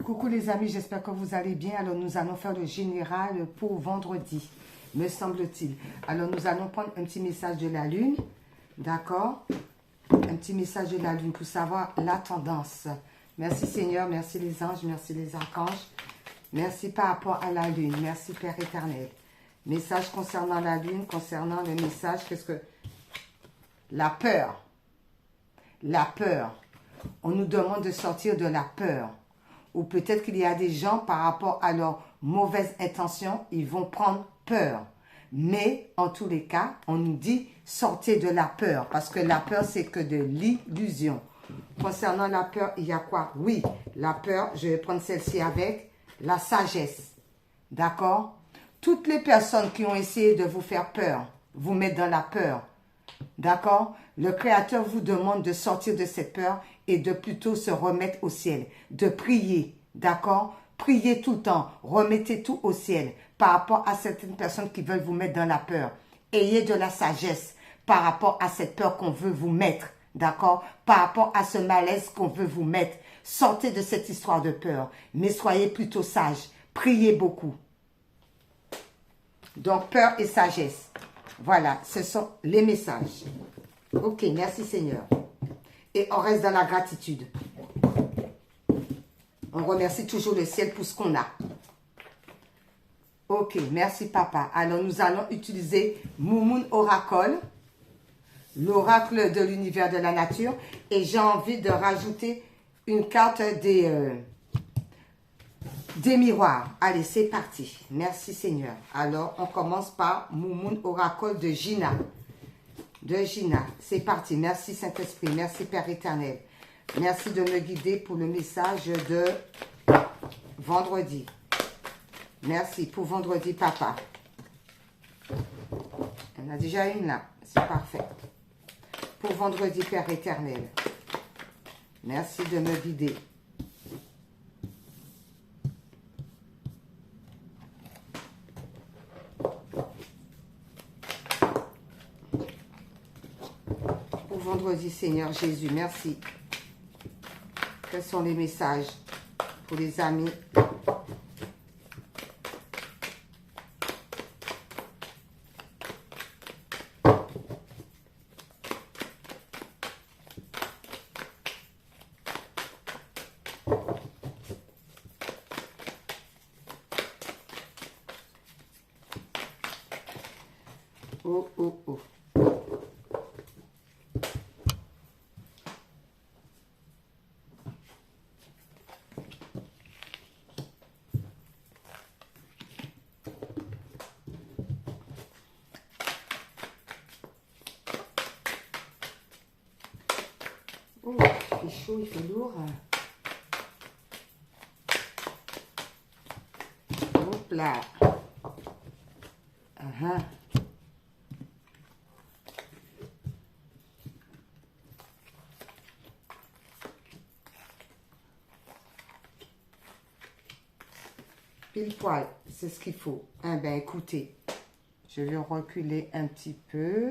Coucou les amis, j'espère que vous allez bien. Alors nous allons faire le général pour vendredi, me semble-t-il. Alors nous allons prendre un petit message de la lune, d'accord? Un petit message de la lune pour savoir la tendance. Merci Seigneur, merci les anges, merci les archanges. Merci par rapport à la lune, merci Père éternel. Message concernant la lune, concernant le message, qu'est-ce que... La peur. La peur. On nous demande de sortir de la peur. Ou peut-être qu'il y a des gens, par rapport à leurs mauvaises intentions, ils vont prendre peur. Mais, en tous les cas, on nous dit, sortez de la peur. Parce que la peur, c'est que de l'illusion. Concernant la peur, il y a quoi? Oui, la peur, je vais prendre celle-ci avec la sagesse. D'accord? Toutes les personnes qui ont essayé de vous faire peur, vous mettre dans la peur. D'accord? Le Créateur vous demande de sortir de cette peur et de plutôt se remettre au ciel, de prier, d'accord? Priez tout le temps, remettez tout au ciel par rapport à certaines personnes qui veulent vous mettre dans la peur. Ayez de la sagesse par rapport à cette peur qu'on veut vous mettre, d'accord? Par rapport à ce malaise qu'on veut vous mettre. Sortez de cette histoire de peur, mais soyez plutôt sages, priez beaucoup. Donc, peur et sagesse. Voilà, ce sont les messages. Ok, merci Seigneur. Et on reste dans la gratitude. On remercie toujours le ciel pour ce qu'on a. Ok, merci papa. Alors nous allons utiliser Moumoun Oracle, l'oracle de l'univers de la nature. Et j'ai envie de rajouter une carte des miroirs. Allez, c'est parti. Merci Seigneur. Alors, on commence par Moumoun Oracle de Gina. C'est parti. Merci Saint-Esprit. Merci Père éternel. Merci de me guider pour le message de vendredi. Merci pour vendredi, papa. Il y en a déjà une là. C'est parfait. Pour vendredi, Père éternel. Merci de me guider. Vendredi, Seigneur Jésus, merci. Quels sont les messages pour les amis? Oh, oh, oh. Oh, il fait chaud, il fait lourd. Hop là. Pile poil, c'est ce qu'il faut. Ah ben écoutez, je vais reculer un petit peu.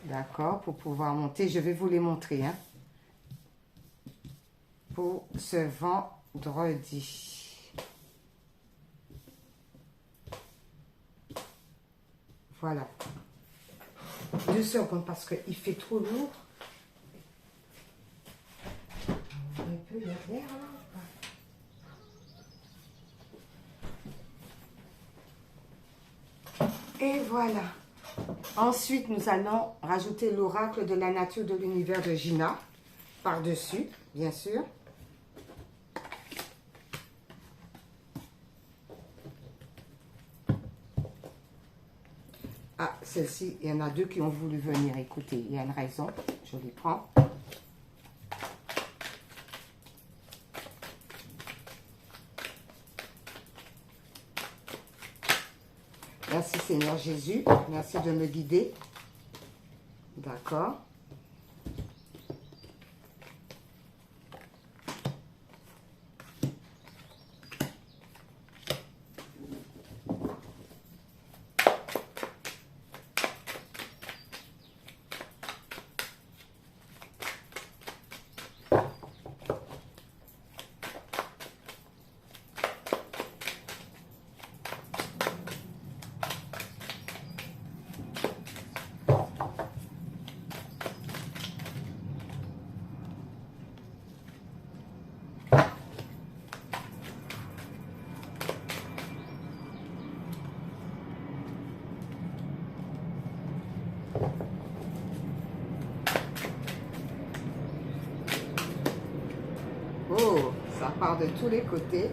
D'accord, pour pouvoir monter. Je vais vous les montrer. Hein, pour ce vendredi. Voilà. 2 secondes parce qu'il fait trop lourd. On va un peu derrière là. Et voilà. Ensuite, nous allons rajouter l'oracle de la nature de l'univers de Gina par-dessus, bien sûr. Ah, celle-ci, il y en a 2 qui ont voulu venir. Écoutez, il y a une raison. Je les prends. Merci Seigneur Jésus. Merci de me guider. D'accord. Oh, ça part de tous les côtés.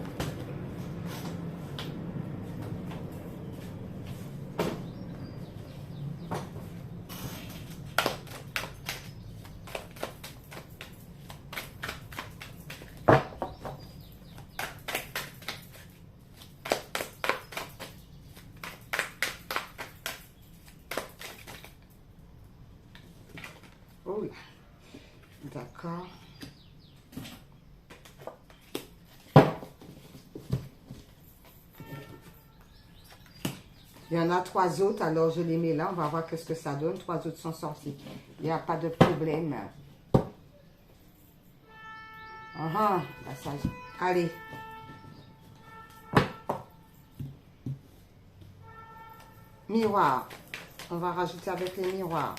Oh, d'accord. Il y en a 3 autres, alors je les mets là. On va voir qu'est-ce que ça donne. 3 autres sont sortis. Il n'y a pas de problème. Passage. Allez. Miroir. On va rajouter avec les miroirs.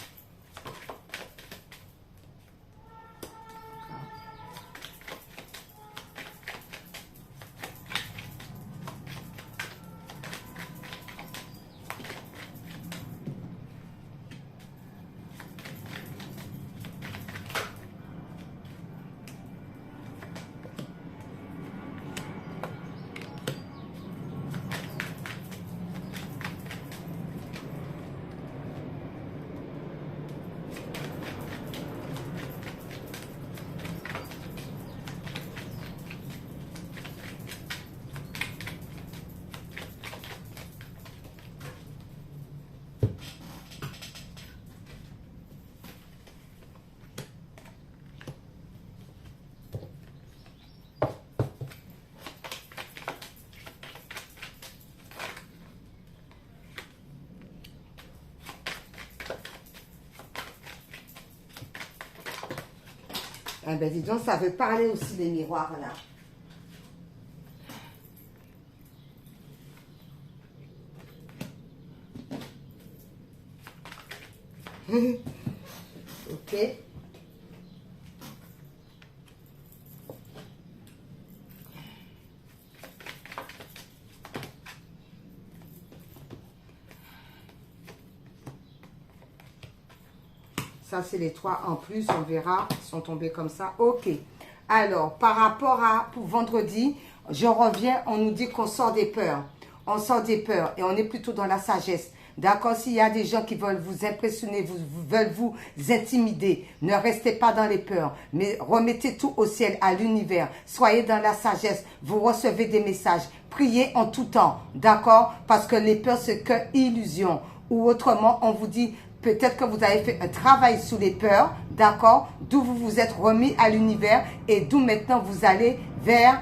Eh ben dis donc, ça veut parler aussi les miroirs là. Ok. Ça, c'est les 3 en plus, on verra. Ils sont tombés comme ça. Ok. Alors, par rapport à pour vendredi, je reviens, on nous dit qu'on sort des peurs. On sort des peurs et on est plutôt dans la sagesse. D'accord? S'il y a des gens qui veulent vous impressionner, veulent vous intimider, ne restez pas dans les peurs, mais remettez tout au ciel, à l'univers. Soyez dans la sagesse. Vous recevez des messages. Priez en tout temps. D'accord? Parce que les peurs, c'est que illusion. Ou autrement, on vous dit... Peut-être que vous avez fait un travail sous les peurs, d'accord? D'où vous vous êtes remis à l'univers et d'où maintenant vous allez vers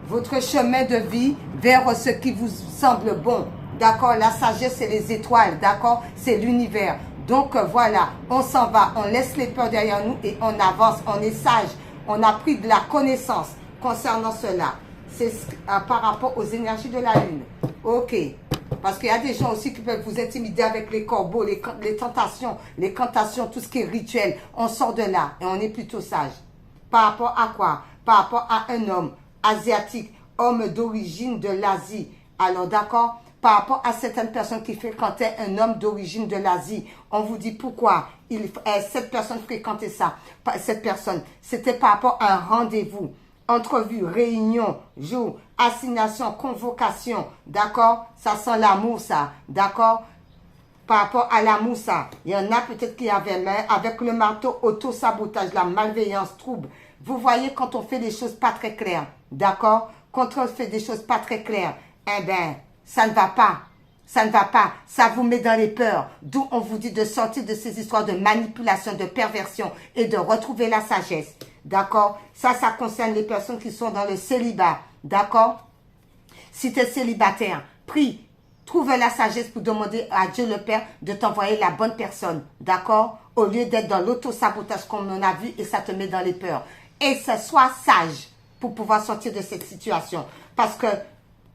votre chemin de vie, vers ce qui vous semble bon, d'accord? La sagesse, c'est les étoiles, d'accord? C'est l'univers. Donc voilà, on s'en va, on laisse les peurs derrière nous et on avance, on est sage. On a pris de la connaissance concernant cela. C'est par rapport aux énergies de la lune. Ok. Parce qu'il y a des gens aussi qui peuvent vous intimider avec les corbeaux, les tentations, les cantations, tout ce qui est rituel. On sort de là et on est plutôt sage. Par rapport à quoi? Par rapport à un homme asiatique, homme d'origine de l'Asie. Alors d'accord? Par rapport à certaines personnes qui fréquentaient un homme d'origine de l'Asie, on vous dit pourquoi cette personne fréquentait ça. Cette personne, c'était par rapport à un rendez-vous. Entrevue, réunion, jour, assignation, convocation, d'accord? Ça sent l'amour, ça, d'accord? Par rapport à l'amour, ça, il y en a peut-être qui avaient main avec le marteau, auto-sabotage, la malveillance, trouble. Vous voyez quand on fait des choses pas très claires, d'accord? Quand on fait des choses pas très claires, eh bien, ça ne va pas. Ça ne va pas. Ça vous met dans les peurs. D'où on vous dit de sortir de ces histoires de manipulation, de perversion et de retrouver la sagesse. D'accord? Ça concerne les personnes qui sont dans le célibat. D'accord? Si tu es célibataire, prie. Trouve la sagesse pour demander à Dieu le Père de t'envoyer la bonne personne. D'accord? Au lieu d'être dans l'auto-sabotage comme on a vu et ça te met dans les peurs. Et sois sage pour pouvoir sortir de cette situation. Parce que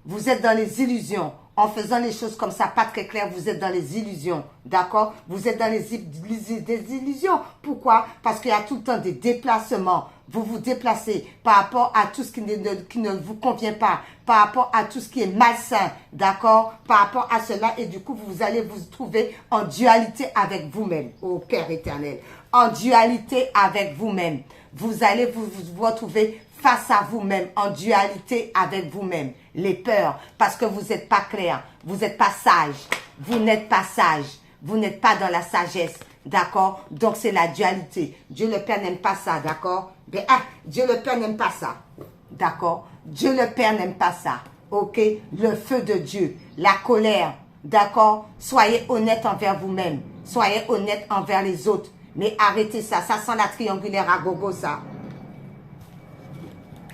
vous êtes dans les illusions. En faisant les choses comme ça, pas très clair, vous êtes dans les illusions. D'accord? Vous êtes dans des illusions. Pourquoi? Parce qu'il y a tout le temps des déplacements. Vous vous déplacez par rapport à tout ce qui ne vous convient pas. Par rapport à tout ce qui est malsain. D'accord? Par rapport à cela. Et du coup, vous allez vous trouver en dualité avec vous-même. Ô Père éternel. En dualité avec vous-même. Vous allez vous retrouver face à vous-même, en dualité avec vous-même. Les peurs, parce que vous n'êtes pas clair, vous n'êtes pas sage, vous n'êtes pas sage, vous n'êtes pas dans la sagesse, d'accord? Donc c'est la dualité. Dieu le Père n'aime pas ça, d'accord? Dieu le Père n'aime pas ça, d'accord? Dieu le Père n'aime pas ça, ok? Le feu de Dieu, la colère, d'accord? Soyez honnête envers vous-même, soyez honnête envers les autres, mais arrêtez ça, ça sent la triangulaire à gogo, ça.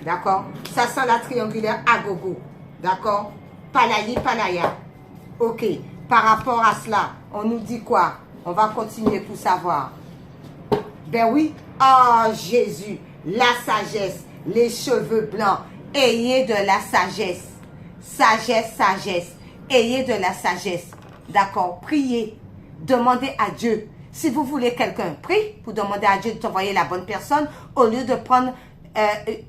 D'accord? Ça sent la triangulaire à gogo. D'accord? Palayi, palaya. Ok. Par rapport à cela, on nous dit quoi? On va continuer pour savoir. Ben oui. Oh Jésus. La sagesse. Les cheveux blancs. Ayez de la sagesse. Sagesse, sagesse. Ayez de la sagesse. D'accord? Priez. Demandez à Dieu. Si vous voulez quelqu'un, prie pour demander à Dieu de t'envoyer la bonne personne au lieu de prendre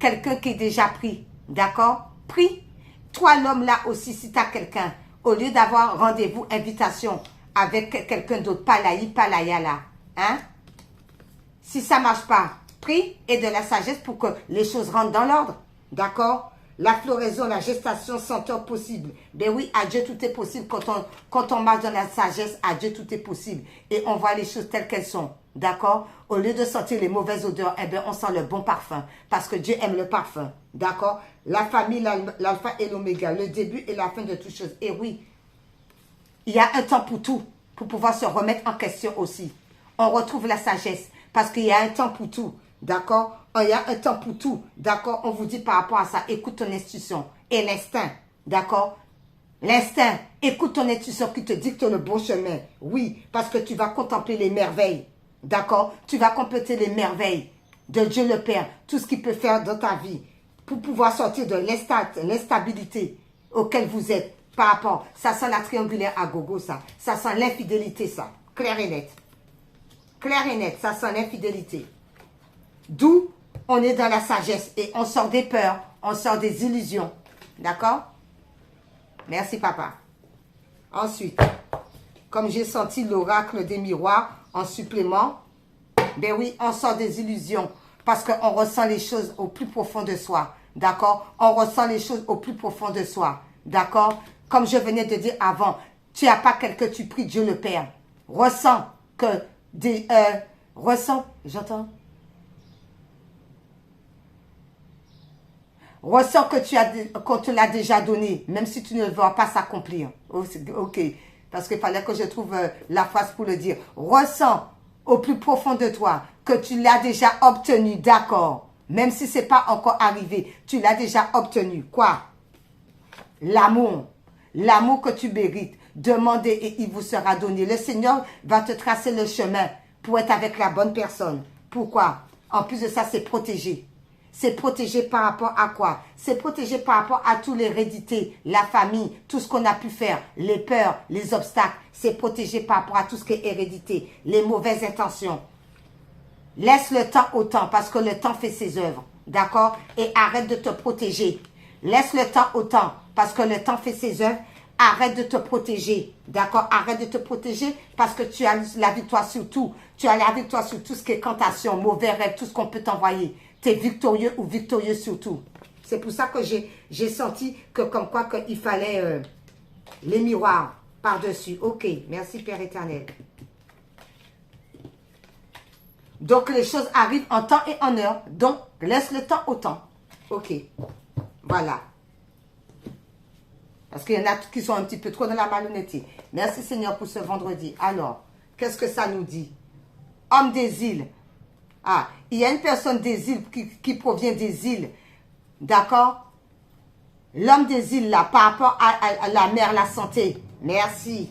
quelqu'un qui est déjà pris. D'accord? Prie. Toi, l'homme, là aussi, si tu as quelqu'un, au lieu d'avoir rendez-vous, invitation avec quelqu'un d'autre, palayi, palaya, là. Hein? Si ça ne marche pas, prie et de la sagesse pour que les choses rentrent dans l'ordre. D'accord? La floraison, la gestation, 100 heures possible. Ben oui, à Dieu, tout est possible. Quand on marche dans la sagesse, à Dieu, tout est possible. Et on voit les choses telles qu'elles sont. D'accord? Au lieu de sentir les mauvaises odeurs, eh bien, on sent le bon parfum. Parce que Dieu aime le parfum. D'accord? La famille, l'alpha et l'oméga, le début et la fin de toutes choses. Et oui, il y a un temps pour tout, pour pouvoir se remettre en question aussi. On retrouve la sagesse, parce qu'il y a un temps pour tout. D'accord? Il y a un temps pour tout. D'accord? On vous dit par rapport à ça, écoute ton intuition et l'instinct. D'accord? L'instinct, écoute ton intuition qui te dicte le bon chemin. Oui, parce que tu vas contempler les merveilles. D'accord? Tu vas compléter les merveilles de Dieu le Père, tout ce qu'il peut faire dans ta vie pour pouvoir sortir de l'instabilité auquel vous êtes par rapport. Ça sent la triangulaire à gogo, ça. Ça sent l'infidélité, ça. Clair et net. Clair et net, ça sent l'infidélité. D'où on est dans la sagesse et on sort des peurs, on sort des illusions. D'accord? Merci, papa. Ensuite, comme j'ai senti l'oracle des miroirs en supplément, ben oui, on sort des illusions parce qu'on ressent les choses au plus profond de soi. D'accord? On ressent les choses au plus profond de soi. D'accord? Comme je venais de dire avant, tu n'as pas quelqu'un, tu pries Dieu le Père. Ressens que j'entends. Ressens que qu'on te l'a déjà donné, même si tu ne vois pas s'accomplir. Ok. Parce qu'il fallait que je trouve la phrase pour le dire. Ressens au plus profond de toi que tu l'as déjà obtenu, d'accord. Même si ce n'est pas encore arrivé, tu l'as déjà obtenu. Quoi? L'amour. L'amour que tu mérites. Demandez et il vous sera donné. Le Seigneur va te tracer le chemin pour être avec la bonne personne. Pourquoi? En plus de ça, c'est protégé. C'est protégé par rapport à quoi? C'est protégé par rapport à toute l'hérédité, la famille, tout ce qu'on a pu faire, les peurs, les obstacles. C'est protégé par rapport à tout ce qui est hérédité, les mauvaises intentions. Laisse le temps au temps parce que le temps fait ses œuvres. D'accord? Et arrête de te protéger. Laisse le temps au temps parce que le temps fait ses œuvres. Arrête de te protéger. D'accord? Arrête de te protéger parce que tu as la victoire sur tout. Tu as la victoire sur tout ce qui est cantation, mauvais rêve, tout ce qu'on peut t'envoyer. Tu es victorieux ou victorieux sur tout. C'est pour ça que j'ai senti que comme quoi qu'il fallait les miroirs par-dessus. Ok, merci Père éternel. Donc les choses arrivent en temps et en heure. Donc laisse le temps au temps. Ok, voilà. Parce qu'il y en a qui sont un petit peu trop dans la malhonnêteté. Merci Seigneur pour ce vendredi. Alors, qu'est-ce que ça nous dit? Homme des îles. Ah, il y a une personne des îles qui provient des îles. D'accord? L'homme des îles, là, par rapport à la mer, la santé. Merci.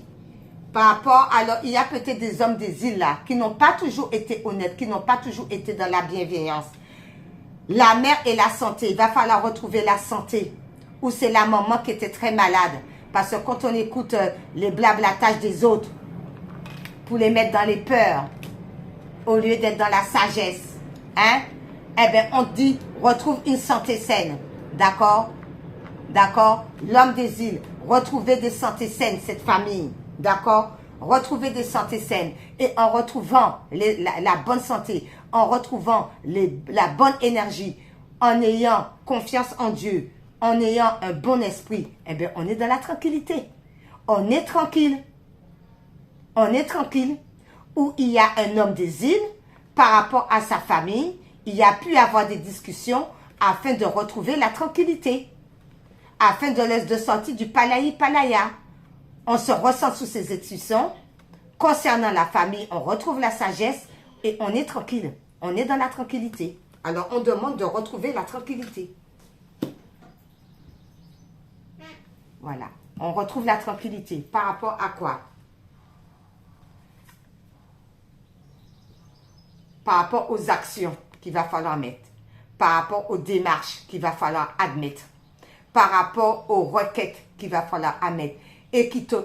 Par rapport, alors, il y a peut-être des hommes des îles, là, qui n'ont pas toujours été honnêtes, qui n'ont pas toujours été dans la bienveillance. La mer et la santé. Il va falloir retrouver la santé. Ou c'est la maman qui était très malade. Parce que quand on écoute les blablatages des autres, pour les mettre dans les peurs, au lieu d'être dans la sagesse, hein, eh bien, on dit, retrouve une santé saine. D'accord? D'accord? L'homme des îles, retrouvez des santé saines, cette famille. D'accord? Retrouver des santé saines. Et en retrouvant la bonne santé, en retrouvant la bonne énergie, en ayant confiance en Dieu, en ayant un bon esprit, eh bien, on est dans la tranquillité. On est tranquille. On est tranquille. Où il y a un homme des îles, par rapport à sa famille, il y a pu avoir des discussions afin de retrouver la tranquillité, afin de sortir du palaya. On se ressent sous ses institutions. Concernant la famille, on retrouve la sagesse et on est tranquille. On est dans la tranquillité. Alors, on demande de retrouver la tranquillité. Voilà. On retrouve la tranquillité. Par rapport à quoi? Par rapport aux actions qu'il va falloir mettre. Par rapport aux démarches qu'il va falloir admettre. Par rapport aux requêtes qu'il va falloir admettre. Équité.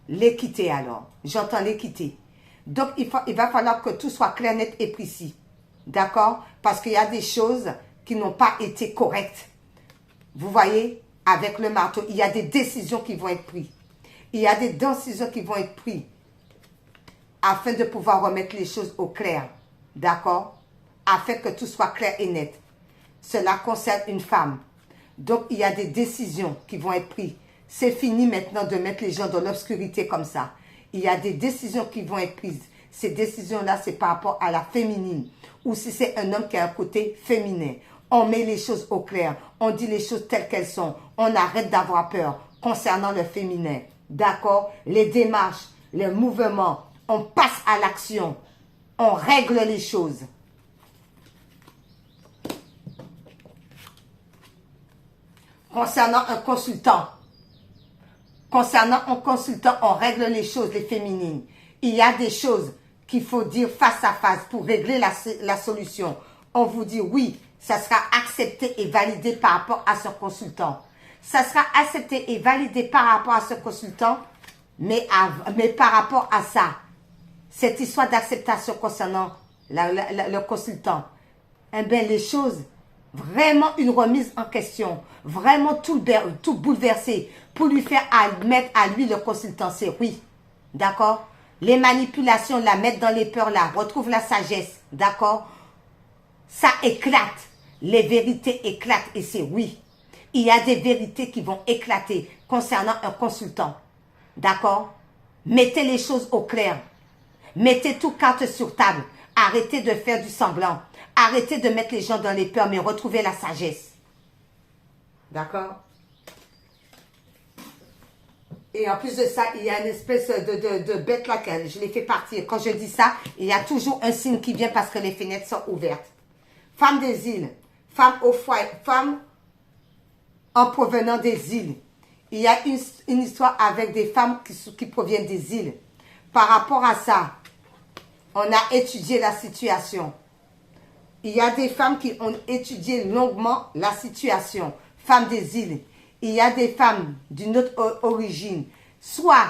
L'équité alors. J'entends l'équité. Donc, il va falloir que tout soit clair, net et précis. D'accord? Parce qu'il y a des choses qui n'ont pas été correctes. Vous voyez? Avec le marteau, il y a des décisions qui vont être prises. Il y a des décisions qui vont être prises afin de pouvoir remettre les choses au clair. D'accord? Afin que tout soit clair et net. Cela concerne une femme. Donc, il y a des décisions qui vont être prises. C'est fini maintenant de mettre les gens dans l'obscurité comme ça. Il y a des décisions qui vont être prises. Ces décisions-là, c'est par rapport à la féminine. Ou si c'est un homme qui a un côté féminin. On met les choses au clair. On dit les choses telles qu'elles sont. On arrête d'avoir peur concernant le féminin. D'accord? Les démarches, les mouvements. On passe à l'action. On règle les choses. Concernant un consultant. Concernant un consultant, on règle les choses, les féminines. Il y a des choses qu'il faut dire face à face pour régler la solution. On vous dit oui, ça sera accepté et validé par rapport à ce consultant. Ça sera accepté et validé par rapport à ce consultant, mais par rapport à ça, cette histoire d'acceptation concernant le consultant, eh bien les choses, vraiment une remise en question, vraiment tout bouleverser pour lui faire admettre à lui le consultant, c'est oui, d'accord? Les manipulations, la mettre dans les peurs là, retrouve la sagesse, d'accord? Ça éclate, les vérités éclatent et c'est oui. Il y a des vérités qui vont éclater concernant un consultant, d'accord? Mettez les choses au clair, mettez tout carte sur table, arrêtez de faire du semblant, arrêtez de mettre les gens dans les peurs, mais retrouvez la sagesse, d'accord? Et en plus de ça, il y a une espèce de bête là, je l'ai fait partir. Quand je dis ça, il y a toujours un signe qui vient parce que les fenêtres sont ouvertes. Femme des îles, femme au foyer, femme en provenant des îles. Il y a une histoire avec des femmes qui proviennent des îles. Par rapport à ça, on a étudié la situation. Il y a des femmes qui ont étudié longuement la situation. Femmes des îles. Il y a des femmes d'une autre origine, soit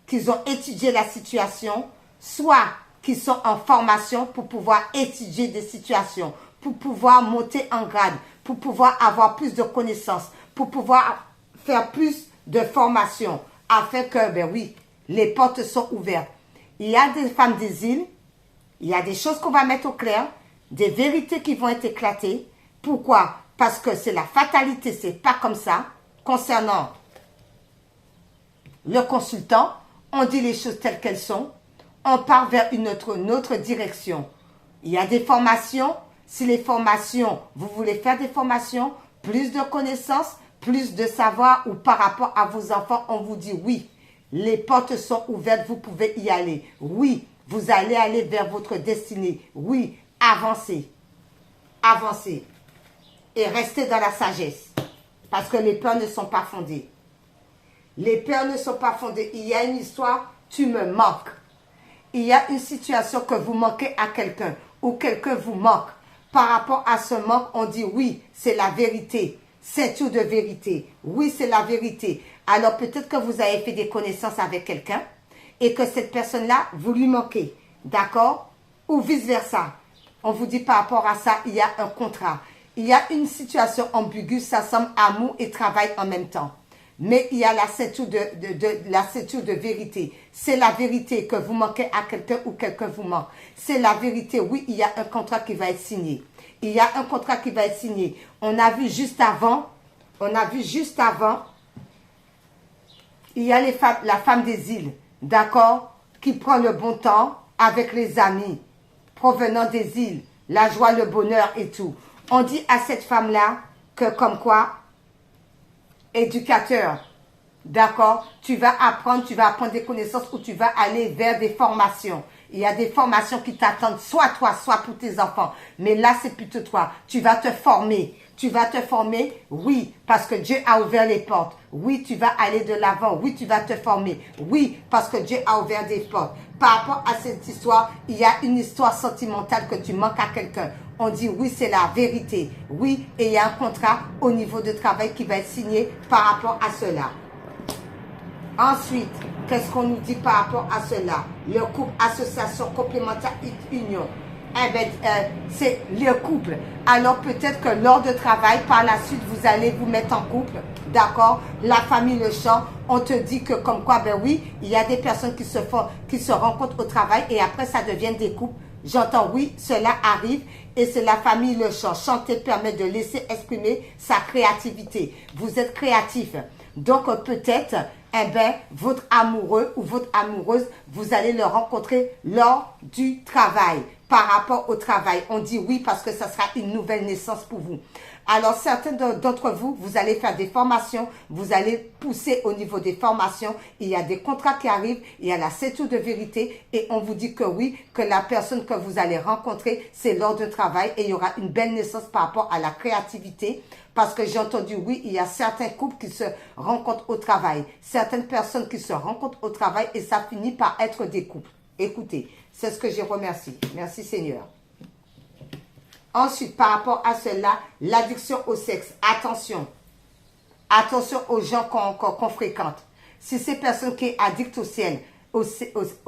qu'ils ont étudié la situation, soit qu'ils sont en formation pour pouvoir étudier des situations, pour pouvoir monter en grade, pour pouvoir avoir plus de connaissances, pour pouvoir faire plus de formation, afin que, ben oui, les portes sont ouvertes. Il y a des femmes des îles, il y a des choses qu'on va mettre au clair, des vérités qui vont être éclatées. Pourquoi? Parce que c'est la fatalité, c'est pas comme ça. Concernant le consultant, on dit les choses telles qu'elles sont, on part vers une autre direction. Il y a des formations, si les formations, vous voulez faire des formations, plus de connaissances, plus de savoir ou par rapport à vos enfants, on vous dit oui, les portes sont ouvertes, vous pouvez y aller. Oui, vous allez aller vers votre destinée. Oui, avancez, avancez et restez dans la sagesse. Parce que les peurs ne sont pas fondées. Les peurs ne sont pas fondées. Il y a une histoire, tu me manques. Il y a une situation que vous manquez à quelqu'un ou quelqu'un vous manque. Par rapport à ce manque, on dit oui, c'est la vérité. Ceinture de vérité. Oui, c'est la vérité. Alors peut-être que vous avez fait des connaissances avec quelqu'un et que cette personne-là, vous lui manquez. D'accord? Ou vice-versa. On vous dit par rapport à ça, il y a un contrat. Il y a une situation ambiguë, ça semble amour et travail en même temps. Mais il y a la ceinture la ceinture de vérité. C'est la vérité que vous manquez à quelqu'un ou quelqu'un vous manque. C'est la vérité. Oui, il y a un contrat qui va être signé. Il y a un contrat qui va être signé. On a vu juste avant, il y a la femme des îles, d'accord, qui prend le bon temps avec les amis provenant des îles, la joie, le bonheur et tout. On dit à cette femme-là que comme quoi, éducateur, d'accord, tu vas apprendre des connaissances ou tu vas aller vers des formations. Il y a des formations qui t'attendent, soit toi, soit pour tes enfants. Mais là, c'est plutôt toi. Tu vas te former. Tu vas te former, oui, parce que Dieu a ouvert les portes. Oui, tu vas aller de l'avant. Oui, tu vas te former. Oui, parce que Dieu a ouvert des portes. Par rapport à cette histoire, il y a une histoire sentimentale que tu manques à quelqu'un. On dit oui, c'est la vérité. Oui, et il y a un contrat au niveau de travail qui va être signé par rapport à cela. Ensuite, qu'est-ce qu'on nous dit par rapport à cela? Le couple, association, complémentaire, union. Eh bien, c'est le couple. Alors peut-être que lors de travail, par la suite, vous allez vous mettre en couple. D'accord? La famille, le champ, on te dit que comme quoi, ben oui, il y a des personnes qui se rencontrent au travail et après ça devient des couples. J'entends oui, cela arrive et c'est la famille, le chant. Chanter permet de laisser exprimer sa créativité. Vous êtes créatif. Donc peut-être, eh ben, votre amoureux ou votre amoureuse, vous allez le rencontrer lors du travail. Par rapport au travail, on dit oui parce que ça sera une nouvelle naissance pour vous. Alors, certains d'entre vous, vous allez faire des formations, vous allez pousser au niveau des formations. Il y a des contrats qui arrivent, il y a la ceinture de vérité et on vous dit que oui, que la personne que vous allez rencontrer, c'est lors du travail et il y aura une belle naissance par rapport à la créativité. Parce que j'ai entendu, oui, il y a certains couples qui se rencontrent au travail, certaines personnes qui se rencontrent au travail et ça finit par être des couples. Écoutez, c'est ce que j'ai remercié. Merci Seigneur. Ensuite, par rapport à cela, l'addiction au sexe. Attention. Attention aux gens qu'on fréquente. Si c'est personne qui est addict au ciel, au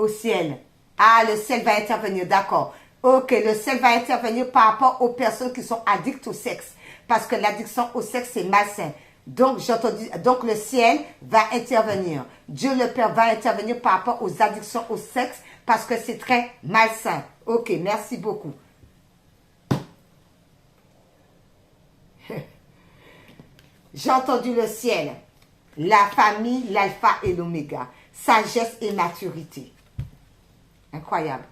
ciel, ah, le ciel va intervenir, d'accord. Ok, le ciel va intervenir par rapport aux personnes qui sont addictes au sexe. Parce que l'addiction au sexe, c'est malsain. Donc, donc, le ciel va intervenir. Dieu le Père va intervenir par rapport aux addictions au sexe parce que c'est très malsain. Ok, merci beaucoup. J'ai entendu le ciel, la famille, l'alpha et l'oméga, sagesse et maturité. Incroyable.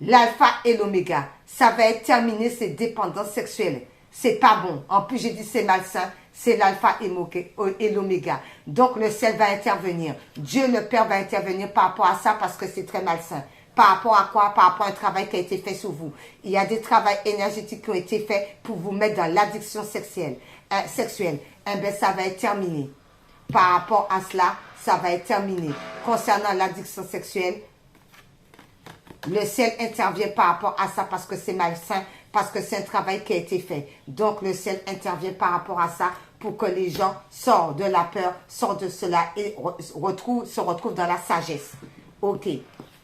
L'alpha et l'oméga, ça va être terminé ces dépendances sexuelles. C'est pas bon. En plus, j'ai dit c'est malsain. C'est l'alpha et l'oméga. Donc, le ciel va intervenir. Dieu, le Père, va intervenir par rapport à ça parce que c'est très malsain. Par rapport à quoi? Par rapport à un travail qui a été fait sur vous. Il y a des travaux énergétiques qui ont été faits pour vous mettre dans l'addiction sexuelle. Eh bien, ça va être terminé. Par rapport à cela, ça va être terminé. Concernant l'addiction sexuelle, le ciel intervient par rapport à ça parce que c'est malsain, parce que c'est un travail qui a été fait. Donc, le ciel intervient par rapport à ça pour que les gens sortent de la peur, sortent de cela et se retrouvent dans la sagesse. Ok.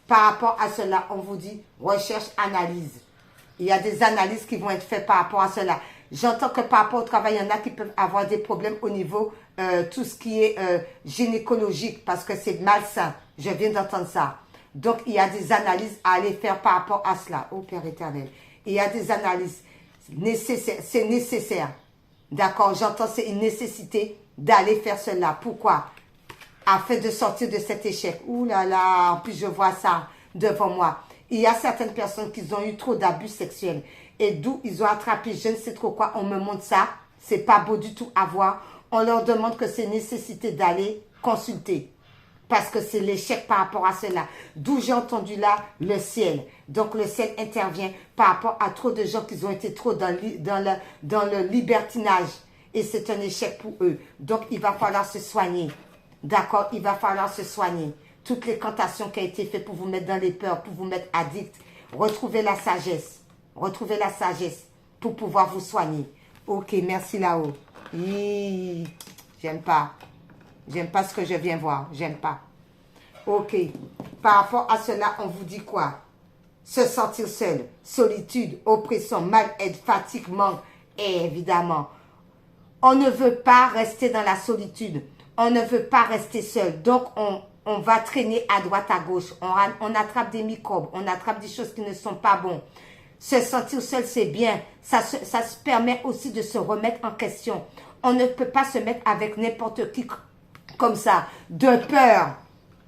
Par rapport à cela, on vous dit recherche, analyse. Il y a des analyses qui vont être faites par rapport à cela. J'entends que par rapport au travail, il y en a qui peuvent avoir des problèmes au niveau tout ce qui est gynécologique parce que c'est malsain. Je viens d'entendre ça. Donc, il y a des analyses à aller faire par rapport à cela. Oh Père éternel. Il y a des analyses nécessaires. C'est nécessaire. D'accord, j'entends, c'est une nécessité d'aller faire cela. Pourquoi? Afin de sortir de cet échec. Ouh là là, en plus je vois ça devant moi. Il y a certaines personnes qui ont eu trop d'abus sexuels. Et d'où ils ont attrapé je ne sais trop quoi. On me montre ça. C'est pas beau du tout à voir. On leur demande que c'est nécessité d'aller consulter. Parce que c'est l'échec par rapport à cela. D'où j'ai entendu là le ciel. Donc le ciel intervient par rapport à trop de gens qui ont été trop dans le libertinage. Et c'est un échec pour eux. Donc il va falloir se soigner. D'accord, il va falloir se soigner. Toutes les cantations qui ont été faites pour vous mettre dans les peurs, pour vous mettre addict. Retrouvez la sagesse. Retrouvez la sagesse pour pouvoir vous soigner. Ok, merci là-haut. J'aime pas. J'aime pas ce que je viens voir. J'aime pas. Ok. Par rapport à cela, on vous dit quoi? Se sentir seul, solitude, oppression, mal-être, fatigue, manque. Et évidemment, On ne veut pas rester dans la solitude. On ne veut pas rester seul. Donc, on va traîner à droite, à gauche. On attrape des microbes. On attrape des choses qui ne sont pas bonnes. Se sentir seul, c'est bien. Ça se permet aussi de se remettre en question. On ne peut pas se mettre avec n'importe qui comme ça. De peur.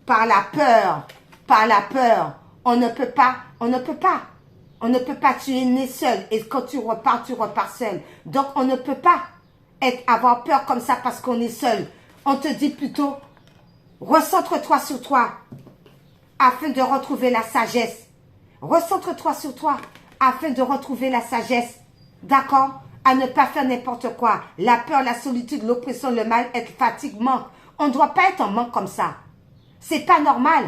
Par la peur. Par la peur. On ne peut pas. On ne peut pas. On ne peut pas. Tu es né seul. Et quand tu repars seul. Donc, on ne peut pas avoir peur comme ça parce qu'on est seul. On te dit plutôt, recentre-toi sur toi afin de retrouver la sagesse. Recentre-toi sur toi afin de retrouver la sagesse. D'accord? À ne pas faire n'importe quoi. La peur, la solitude, l'oppression, le mal, être fatigue, manque. On ne doit pas être en manque comme ça. C'est pas normal.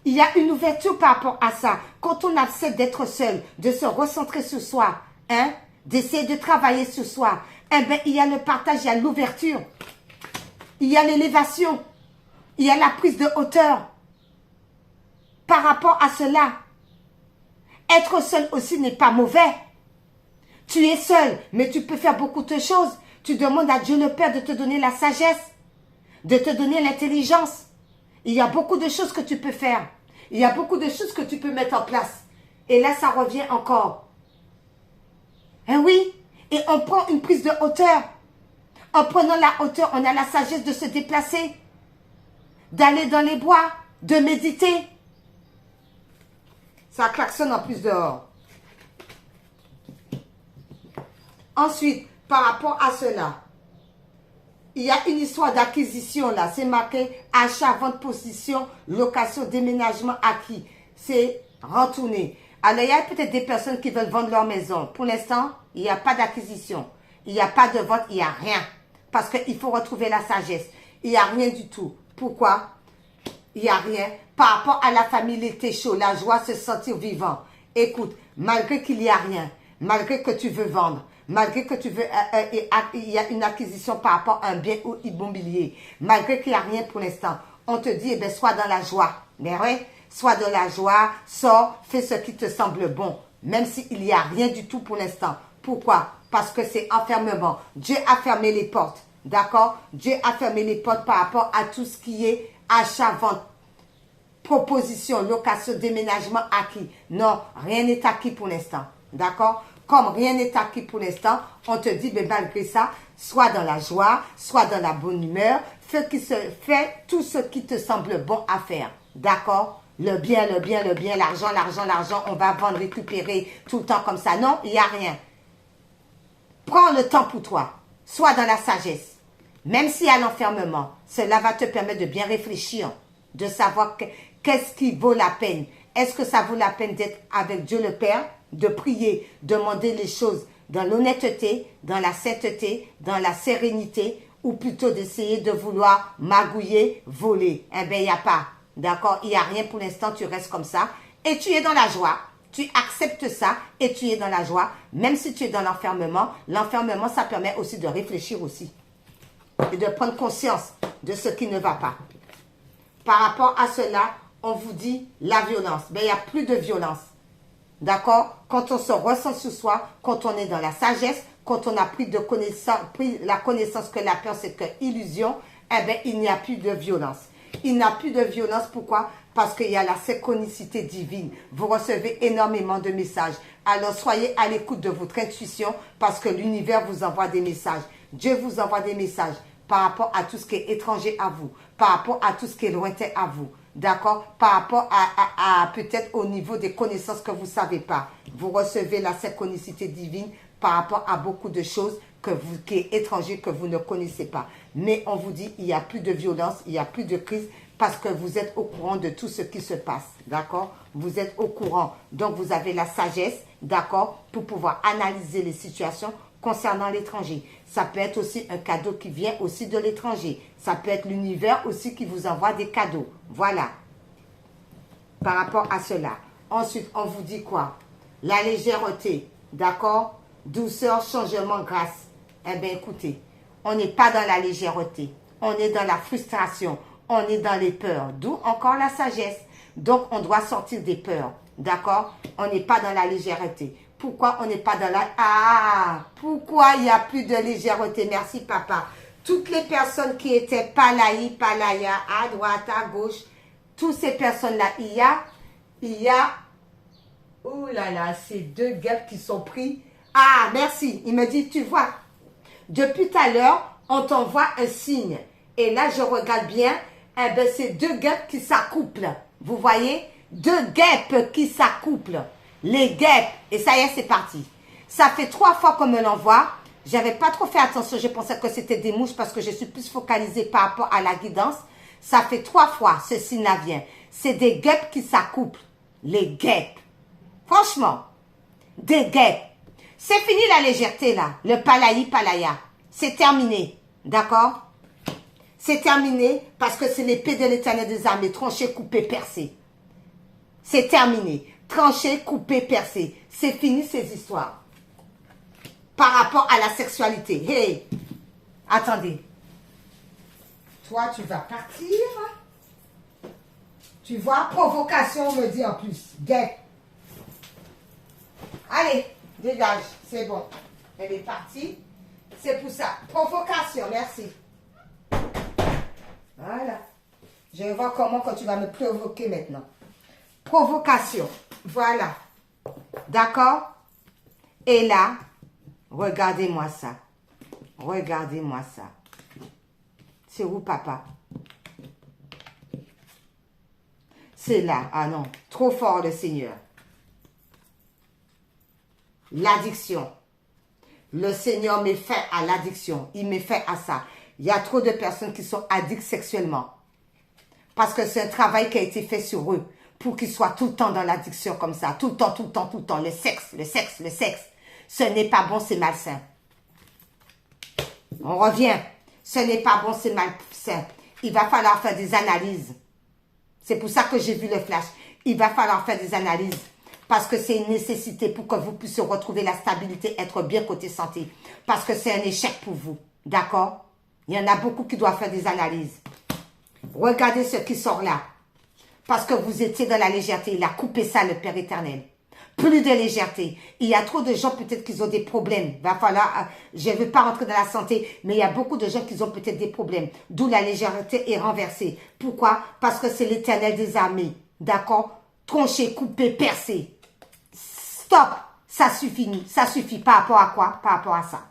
Il y a une ouverture par rapport à ça. Quand on accepte d'être seul, de se recentrer sur soi, hein, d'essayer de travailler sur soi, eh bien, il y a le partage, il y a l'ouverture. Il y a l'élévation. Il y a la prise de hauteur. Par rapport à cela, être seul aussi n'est pas mauvais. Tu es seul, mais tu peux faire beaucoup de choses. Tu demandes à Dieu le Père de te donner la sagesse, de te donner l'intelligence. Il y a beaucoup de choses que tu peux faire. Il y a beaucoup de choses que tu peux mettre en place. Et là, ça revient encore. Eh oui, et on prend une prise de hauteur. En prenant la hauteur, on a la sagesse de se déplacer, d'aller dans les bois, de méditer. Ça klaxonne en plus dehors. Ensuite, par rapport à cela, il y a une histoire d'acquisition là. C'est marqué achat, vente, possession, location, déménagement, acquis. C'est retourner. Alors, il y a peut-être des personnes qui veulent vendre leur maison. Pour l'instant, il n'y a pas d'acquisition. Il n'y a pas de vente, il n'y a rien. Parce qu'il faut retrouver la sagesse. Il n'y a rien du tout. Pourquoi? Il n'y a rien. Par rapport à la famille, l'été chaud, la joie, se sentir vivant. Écoute, malgré qu'il n'y a rien, malgré que tu veux vendre, malgré que tu veux, il y a une acquisition par rapport à un bien ou immobilier, malgré qu'il n'y a rien pour l'instant, on te dit, eh bien, sois dans la joie. Mais oui, sois dans la joie, sors, fais ce qui te semble bon, même s'il n'y a rien du tout pour l'instant. Pourquoi? Parce que c'est enfermement. Dieu a fermé les portes. D'accord? Dieu a fermé les portes par rapport à tout ce qui est achat, vente, proposition, location, déménagement, acquis. Non, rien n'est acquis pour l'instant. D'accord? Comme rien n'est acquis pour l'instant, on te dit, mais malgré ça, sois dans la joie, sois dans la bonne humeur, fais tout ce qui te semble bon à faire. D'accord? Le bien, le bien, le bien, l'argent, l'argent, l'argent, on va vendre, récupérer tout le temps comme ça. Non, il n'y a rien. Prends le temps pour toi. Sois dans la sagesse. Même s'il y a l'enfermement, cela va te permettre de bien réfléchir, de savoir qu'est-ce qui vaut la peine. Est-ce que ça vaut la peine d'être avec Dieu le Père, de prier, demander les choses dans l'honnêteté, dans la sainteté, dans la sérénité, ou plutôt d'essayer de vouloir magouiller, voler? Eh bien, il n'y a pas. D'accord? Il n'y a rien pour l'instant, tu restes comme ça. Et tu es dans la joie. Tu acceptes ça et tu es dans la joie. Même si tu es dans l'enfermement, l'enfermement, ça permet aussi de réfléchir aussi. Et de prendre conscience de ce qui ne va pas. Par rapport à cela, on vous dit la violence. Mais il n'y a plus de violence. D'accord? Quand on se ressent sur soi, quand on est dans la sagesse, quand on a pris la connaissance que la peur, c'est que illusion, eh bien, il n'y a plus de violence. Il n'y a plus de violence. Pourquoi? Parce qu'il y a la synchronicité divine. Vous recevez énormément de messages. Alors, soyez à l'écoute de votre intuition parce que l'univers vous envoie des messages. Dieu vous envoie des messages par rapport à tout ce qui est étranger à vous, par rapport à tout ce qui est lointain à vous. D'accord? Par rapport à peut-être au niveau des connaissances que vous ne savez pas. Vous recevez la synchronicité divine par rapport à beaucoup de choses qui est étranger, que vous ne connaissez pas. Mais on vous dit, il n'y a plus de violence, il n'y a plus de crise, parce que vous êtes au courant de tout ce qui se passe. D'accord? Vous êtes au courant. Donc, vous avez la sagesse, d'accord, pour pouvoir analyser les situations concernant l'étranger. Ça peut être aussi un cadeau qui vient aussi de l'étranger. Ça peut être l'univers aussi qui vous envoie des cadeaux. Voilà. Par rapport à cela. Ensuite, on vous dit quoi? La légèreté, d'accord? Douceur, changement, grâce. Eh bien, écoutez, on n'est pas dans la légèreté. On est dans la frustration. On est dans les peurs. D'où encore la sagesse. Donc, on doit sortir des peurs. D'accord? On n'est pas dans la légèreté. pourquoi on n'est pas dans la... Ah, pourquoi il n'y a plus de légèreté? Merci, papa. Toutes les personnes qui étaient palaya, à droite, à gauche, toutes ces personnes-là, il y a... Oh là là, ces deux guêpes qui sont pris. Ah, merci. Il me dit, tu vois, depuis tout à l'heure, on t'envoie un signe. Et là, je regarde bien, eh ben, c'est deux guêpes qui s'accouplent. Vous voyez? Deux guêpes qui s'accouplent. Les guêpes. Et ça y est, c'est parti. Ça fait 3 fois qu'on me l'envoie. J'avais pas trop fait attention. Je pensais que c'était des mouches parce que je suis plus focalisée par rapport à la guidance. Ça fait 3 fois ce signe-là vient. C'est des guêpes qui s'accouplent. Les guêpes. Franchement, des guêpes. C'est fini la légèreté là. Le palaya. C'est terminé. D'accord? C'est terminé parce que c'est l'épée de l'Éternel des armées. Tranché, coupé, percé. C'est terminé. Tranché, coupé, percé. C'est fini ces histoires. Par rapport à la sexualité. Hey, attendez. Toi, tu vas partir. Tu vois, provocation, on me dit en plus. Guêpe. Allez, dégage. C'est bon. Elle est partie. C'est pour ça. Provocation, merci. Voilà. Je vais voir comment quand tu vas me provoquer maintenant. Provocation. Voilà. D'accord? Et là, regardez-moi ça. Regardez-moi ça. C'est où, papa? C'est là. Ah non. Trop fort, le Seigneur. L'addiction. Le Seigneur met fin à l'addiction. Il met fin à ça. Il y a trop de personnes qui sont addictes sexuellement. Parce que c'est un travail qui a été fait sur eux. Pour qu'ils soient tout le temps dans l'addiction comme ça. Tout le temps. Le sexe. Ce n'est pas bon, c'est malsain. On revient. Ce n'est pas bon, c'est malsain. Il va falloir faire des analyses. C'est pour ça que j'ai vu le flash. Il va falloir faire des analyses. Parce que c'est une nécessité pour que vous puissiez retrouver la stabilité, être bien côté santé. Parce que c'est un échec pour vous. D'accord? Il y en a beaucoup qui doivent faire des analyses. Regardez ce qui sort là. Parce que vous étiez dans la légèreté. Il a coupé ça, le Père éternel. Plus de légèreté. Il y a trop de gens peut-être qui ont des problèmes. Il va falloir, je ne veux pas rentrer dans la santé, mais il y a beaucoup de gens qui ont peut-être des problèmes. D'où la légèreté est renversée. Pourquoi? Parce que c'est l'Éternel des armées. D'accord? Tronché, coupé, percé. Stop. Ça suffit. Ça suffit. Par rapport à quoi? Par rapport à ça.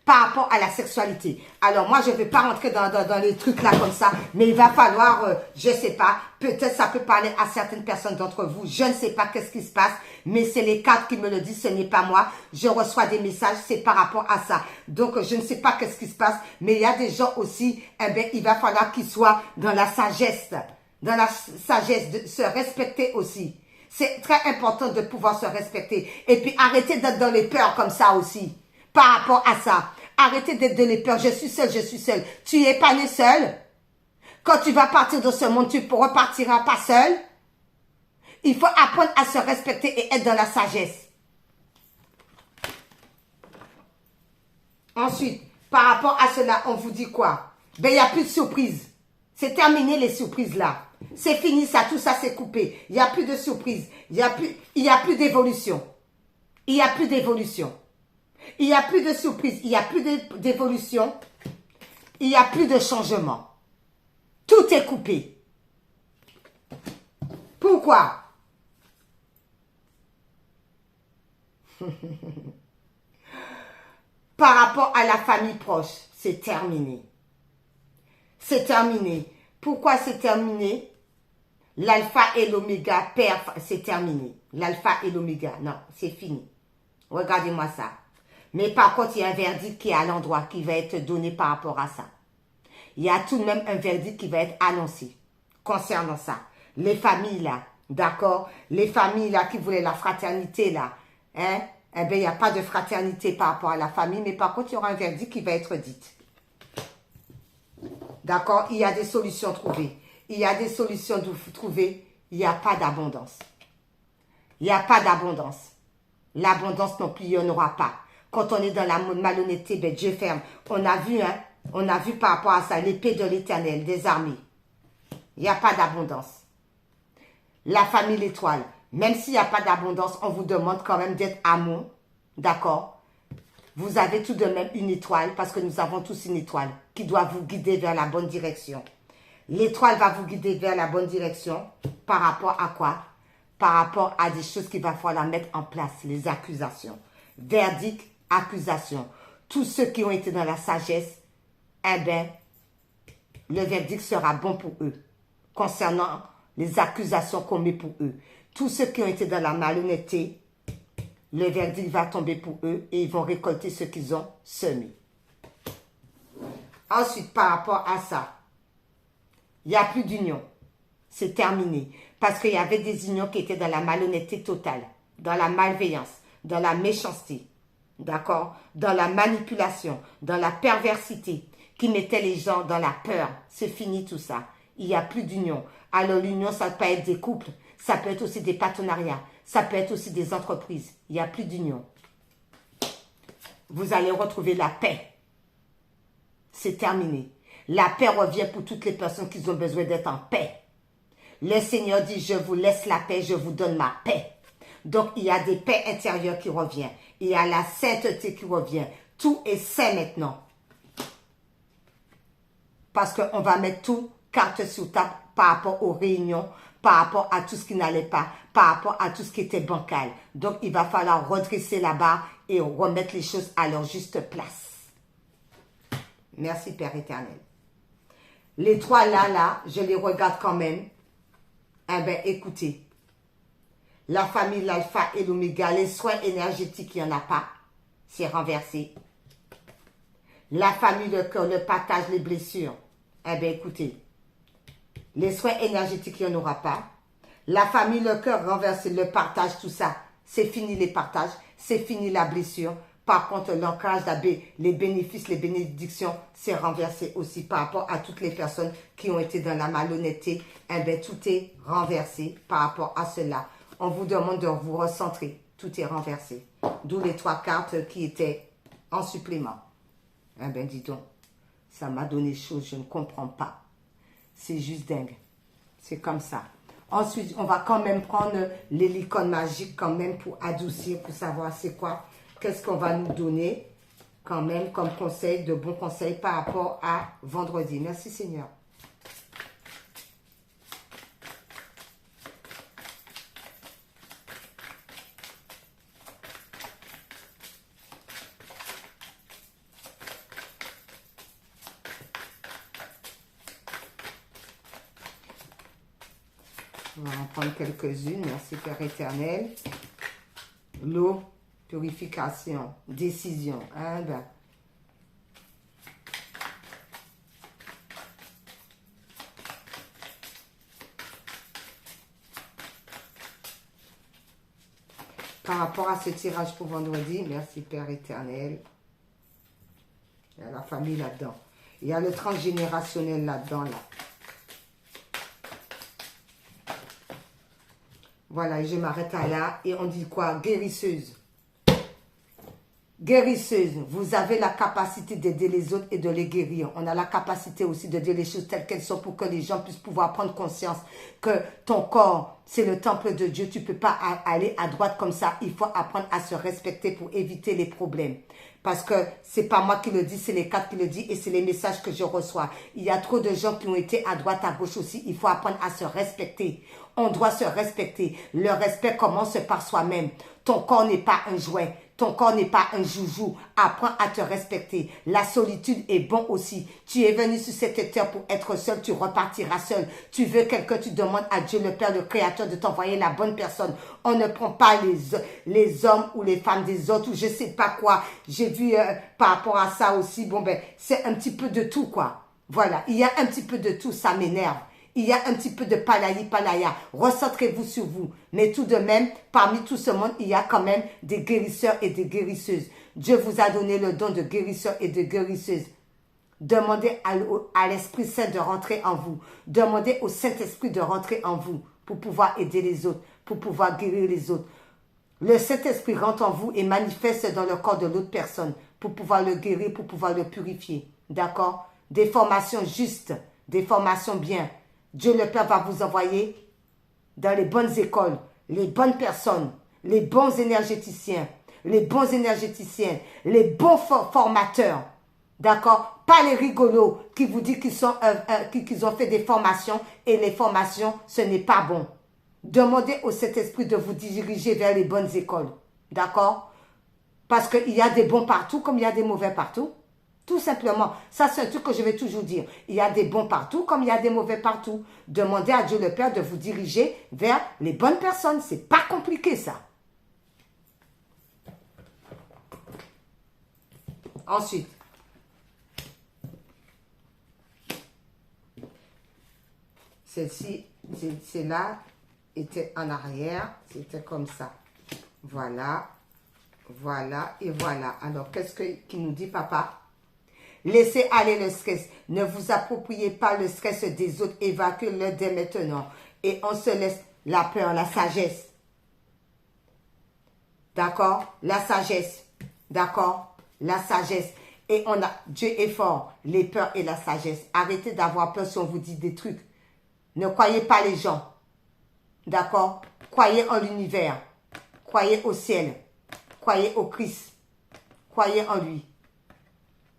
Par rapport à la sexualité. Alors moi, je ne vais pas rentrer dans les trucs là comme ça, mais il va falloir, je ne sais pas, peut-être ça peut parler à certaines personnes d'entre vous. Je ne sais pas qu'est-ce qui se passe, mais c'est les cartes qui me le disent, ce n'est pas moi. Je reçois des messages, c'est par rapport à ça. Donc, je ne sais pas qu'est-ce qui se passe, mais il y a des gens aussi, eh bien, il va falloir qu'ils soient dans la sagesse. Dans la sagesse, de se respecter aussi. C'est très important de pouvoir se respecter. Et puis, arrêtez d'être dans les peurs comme ça aussi. Par rapport à ça. Arrêtez d'être dans les peurs. Je suis seule. Tu n'es pas né seul. Quand tu vas partir de ce monde, tu ne repartiras pas seul. Il faut apprendre à se respecter et être dans la sagesse. Ensuite, par rapport à cela, on vous dit quoi? Ben, il n'y a plus de surprises. C'est terminé les surprises là. C'est fini ça, tout ça c'est coupé. Il n'y a plus de surprises. Il n'y a plus d'évolution. Il n'y a plus d'évolution. Il n'y a plus de surprise, il n'y a plus d'évolution, il n'y a plus de changement. Tout est coupé. Pourquoi? Par rapport à la famille proche, c'est terminé. C'est terminé. Pourquoi c'est terminé? L'alpha et l'oméga, père, c'est terminé. L'alpha et l'oméga, non, c'est fini. Regardez-moi ça. Mais par contre, il y a un verdict qui est à l'endroit, qui va être donné par rapport à ça. Il y a tout de même un verdict qui va être annoncé concernant ça. Les familles là, d'accord? Les familles là qui voulaient la fraternité là, hein? Eh bien, il n'y a pas de fraternité par rapport à la famille, mais par contre, il y aura un verdict qui va être dit. D'accord? Il y a des solutions trouvées. Il y a des solutions trouvées. Il n'y a pas d'abondance. Il n'y a pas d'abondance. L'abondance non plus, il n'y en aura pas. Quand on est dans la malhonnêteté, ben Dieu ferme. On a vu, hein, on a vu par rapport à ça, l'épée de l'Éternel, des armées. Il n'y a pas d'abondance. La famille l'étoile, Même s'il n'y a pas d'abondance, on vous demande quand même d'être amour. D'accord? Vous avez tout de même une étoile, parce que nous avons tous une étoile qui doit vous guider vers la bonne direction. L'étoile va vous guider vers la bonne direction par rapport à quoi? Par rapport à des choses qu'il va falloir mettre en place, les accusations. Verdict, accusation. Tous ceux qui ont été dans la sagesse, eh bien, le verdict sera bon pour eux, concernant les accusations qu'on met pour eux. Tous ceux qui ont été dans la malhonnêteté, le verdict va tomber pour eux et ils vont récolter ce qu'ils ont semé. Ensuite, par rapport à ça, il n'y a plus d'union. C'est terminé. Parce qu'il y avait des unions qui étaient dans la malhonnêteté totale, dans la malveillance, dans la méchanceté, d'accord? Dans la manipulation, dans la perversité, qui mettaient les gens dans la peur. C'est fini tout ça. Il n'y a plus d'union. Alors l'union, ça peut être des couples, ça peut être aussi des partenariats, ça peut être aussi des entreprises. Il n'y a plus d'union. Vous allez retrouver la paix. C'est terminé. La paix revient pour toutes les personnes qui ont besoin d'être en paix. Le Seigneur dit, je vous laisse la paix, je vous donne ma paix. Donc, il y a des paix intérieures qui reviennent. Il y a la sainteté qui revient. Tout est saint maintenant. Parce qu'on va mettre tout carte sur table par rapport aux réunions, par rapport à tout ce qui n'allait pas, par rapport à tout ce qui était bancal. Donc, il va falloir redresser la barre et remettre les choses à leur juste place. Merci, Père éternel. Les trois là, je les regarde quand même. Eh bien, écoutez. La famille, l'alpha et l'oméga, les soins énergétiques, il n'y en a pas. C'est renversé. La famille, le cœur, le partage, les blessures. Eh bien, écoutez. Les soins énergétiques, il n'y en aura pas. La famille, le cœur, renversé, le partage, tout ça. C'est fini les partages. C'est fini la blessure. Par contre, l'ancrage, les bénéfices, les bénédictions, c'est renversé aussi par rapport à toutes les personnes qui ont été dans la malhonnêteté. Eh bien, tout est renversé par rapport à cela. On vous demande de vous recentrer. Tout est renversé. D'où les trois cartes qui étaient en supplément. Eh bien, dis donc, ça m'a donné chaud, je ne comprends pas. C'est juste dingue. C'est comme ça. Ensuite, on va quand même prendre les licornes magiques quand même pour adoucir, pour savoir c'est quoi. Qu'est-ce qu'on va nous donner quand même comme conseil, de bons conseils par rapport à vendredi. Merci Seigneur. On va en prendre quelques-unes. Merci Père éternel. L'eau. Purification, décision. Hein, ben. Par rapport à ce tirage pour vendredi, merci Père éternel. Il y a la famille là-dedans. Il y a le transgénérationnel là-dedans. Là. Voilà, et je m'arrête à là. Et on dit quoi? Guérisseuse. Guérisseuse, vous avez la capacité d'aider les autres et de les guérir. On a la capacité aussi de dire les choses telles qu'elles sont pour que les gens puissent pouvoir prendre conscience que ton corps, c'est le temple de Dieu. Tu ne peux pas aller à droite comme ça. Il faut apprendre à se respecter pour éviter les problèmes. Parce que c'est pas moi qui le dis, c'est les cartes qui le disent et c'est les messages que je reçois. Il y a trop de gens qui ont été à droite, à gauche aussi. Il faut apprendre à se respecter. On doit se respecter. Le respect commence par soi-même. Ton corps n'est pas un jouet. Ton corps n'est pas un joujou. Apprends à te respecter. La solitude est bon aussi. Tu es venu sur cette terre pour être seul. Tu repartiras seul. Tu veux quelqu'un, tu demandes à Dieu le Père, le Créateur, de t'envoyer la bonne personne. On ne prend pas les hommes ou les femmes des autres ou je sais pas quoi. J'ai vu par rapport à ça aussi. Bon ben, c'est un petit peu de tout quoi. Voilà, il y a un petit peu de tout. Ça m'énerve. Il y a un petit peu de palaya. Recentrez-vous sur vous. Mais tout de même, parmi tout ce monde, il y a quand même des guérisseurs et des guérisseuses. Dieu vous a donné le don de guérisseurs et de guérisseuses. Demandez à l'Esprit Saint de rentrer en vous. Demandez au Saint-Esprit de rentrer en vous pour pouvoir aider les autres, pour pouvoir guérir les autres. Le Saint-Esprit rentre en vous et manifeste dans le corps de l'autre personne pour pouvoir le guérir, pour pouvoir le purifier. D'accord? Des formations justes, des formations bien. Dieu le Père va vous envoyer dans les bonnes écoles, les bonnes personnes, les bons énergéticiens, les bons formateurs. D'accord? Pas les rigolos qui vous disent qu'ils ont fait des formations et les formations, ce n'est pas bon. Demandez au Saint-Esprit de vous diriger vers les bonnes écoles. D'accord? Parce qu'il y a des bons partout comme il y a des mauvais partout. Tout simplement. Ça, c'est un truc que je vais toujours dire. Il y a des bons partout comme il y a des mauvais partout. Demandez à Dieu le Père de vous diriger vers les bonnes personnes. C'est pas compliqué, ça. Ensuite. Celle-ci, celle-là était en arrière. C'était comme ça. Voilà. Voilà et voilà. Alors, qu'est-ce qu'il nous dit, papa? Laissez aller le stress. Ne vous appropriez pas le stress des autres. Évacuez-le dès maintenant. Et on se laisse la peur, la sagesse. D'accord? La sagesse. D'accord? La sagesse. Et Dieu est fort. Les peurs et la sagesse. Arrêtez d'avoir peur si on vous dit des trucs. Ne croyez pas les gens. D'accord? Croyez en l'univers. Croyez au ciel. Croyez au Christ. Croyez en lui.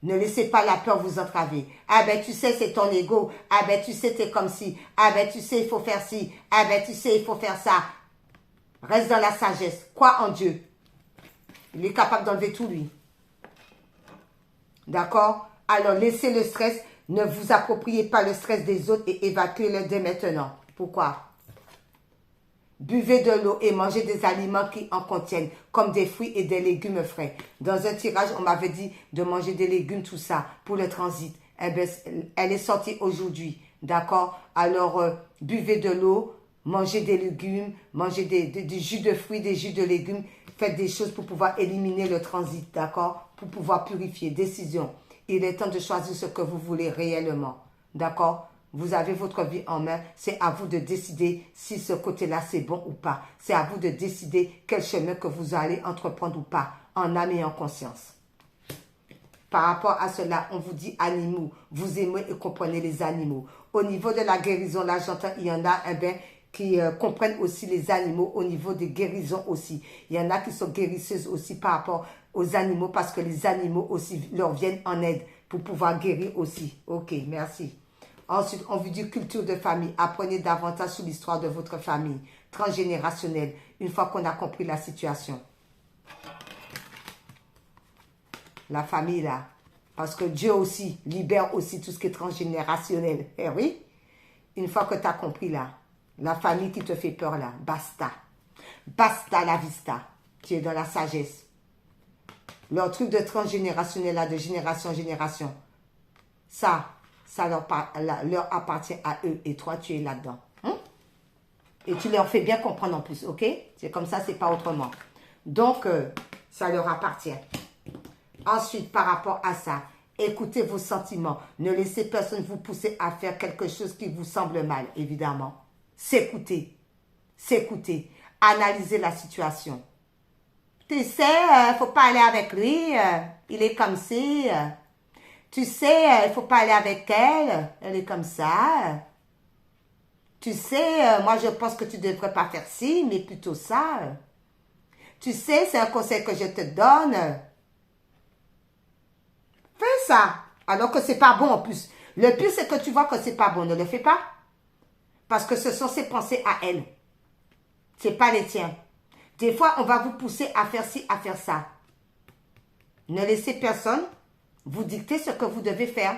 Ne laissez pas la peur vous entraver. Ah ben tu sais, c'est ton ego. Ah ben tu sais, t'es comme ci. Ah ben tu sais, il faut faire ci. Ah ben tu sais, il faut faire ça. Reste dans la sagesse. Crois en Dieu. Il est capable d'enlever tout lui. D'accord? Alors laissez le stress. Ne vous appropriez pas le stress des autres et évacuez-le dès maintenant. Pourquoi? Buvez de l'eau et mangez des aliments qui en contiennent, comme des fruits et des légumes frais. Dans un tirage, on m'avait dit de manger des légumes, tout ça, pour le transit. Eh bien, elle est sortie aujourd'hui, d'accord? Alors, buvez de l'eau, mangez des légumes, mangez du jus de fruits, des jus de légumes. Faites des choses pour pouvoir éliminer le transit, d'accord? Pour pouvoir purifier. Décision. Il est temps de choisir ce que vous voulez réellement, d'accord? Vous avez votre vie en main. C'est à vous de décider si ce côté-là, c'est bon ou pas. C'est à vous de décider quel chemin que vous allez entreprendre ou pas, en âme et en conscience. Par rapport à cela, on vous dit animaux. Vous aimez et comprenez les animaux. Au niveau de la guérison, là, j'entends, il y en a qui comprennent aussi les animaux au niveau des guérisons aussi. Il y en a qui sont guérisseuses aussi par rapport aux animaux parce que les animaux aussi leur viennent en aide pour pouvoir guérir aussi. Ok, merci. Ensuite, on vous dit culture de famille. Apprenez davantage sur l'histoire de votre famille transgénérationnelle une fois qu'on a compris la situation. La famille là. Parce que Dieu aussi libère aussi tout ce qui est transgénérationnel. Eh oui. Une fois que tu as compris là. La famille qui te fait peur là. Basta. Basta la vista. Tu es dans la sagesse. Leur truc de transgénérationnel là, de génération en génération. Ça leur appartient à eux. Et toi, tu es là-dedans. Et tu leur fais bien comprendre en plus, ok? C'est comme ça, c'est pas autrement. Donc, ça leur appartient. Ensuite, par rapport à ça, écoutez vos sentiments. Ne laissez personne vous pousser à faire quelque chose qui vous semble mal, évidemment. S'écouter. S'écouter. Analyser la situation. Tu sais, il ne faut pas aller avec lui. Il est comme ci. Tu sais, il ne faut pas aller avec elle. Elle est comme ça. Tu sais, moi je pense que tu ne devrais pas faire ci, mais plutôt ça. Tu sais, c'est un conseil que je te donne. Fais ça. Alors que c'est pas bon en plus. Le pire, c'est que tu vois que c'est pas bon. Ne le fais pas. Parce que ce sont ses pensées à elle. C'est pas les tiens. Des fois, on va vous pousser à faire ci, à faire ça. Ne laissez personne vous dicter ce que vous devez faire.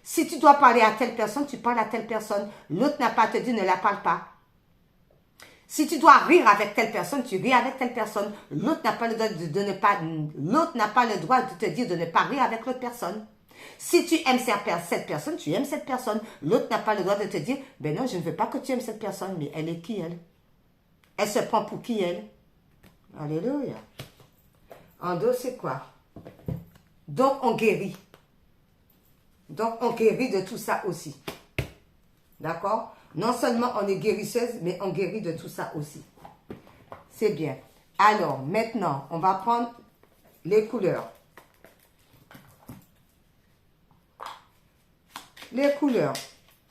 Si tu dois parler à telle personne, tu parles à telle personne. L'autre n'a pas à te dire, ne la parle pas. Si tu dois rire avec telle personne, tu ris avec telle personne. L'autre n'a pas le droit l'autre n'a pas le droit de te dire de ne pas rire avec l'autre personne. Si tu aimes cette personne, tu aimes cette personne. L'autre n'a pas le droit de te dire, ben non, je ne veux pas que tu aimes cette personne, mais elle est qui elle? Elle se prend pour qui elle? Alléluia. En dos, c'est quoi? Donc, on guérit. Donc, on guérit de tout ça aussi. D'accord? Non seulement on est guérisseuse, mais on guérit de tout ça aussi. C'est bien. Alors, maintenant, on va prendre les couleurs. Les couleurs.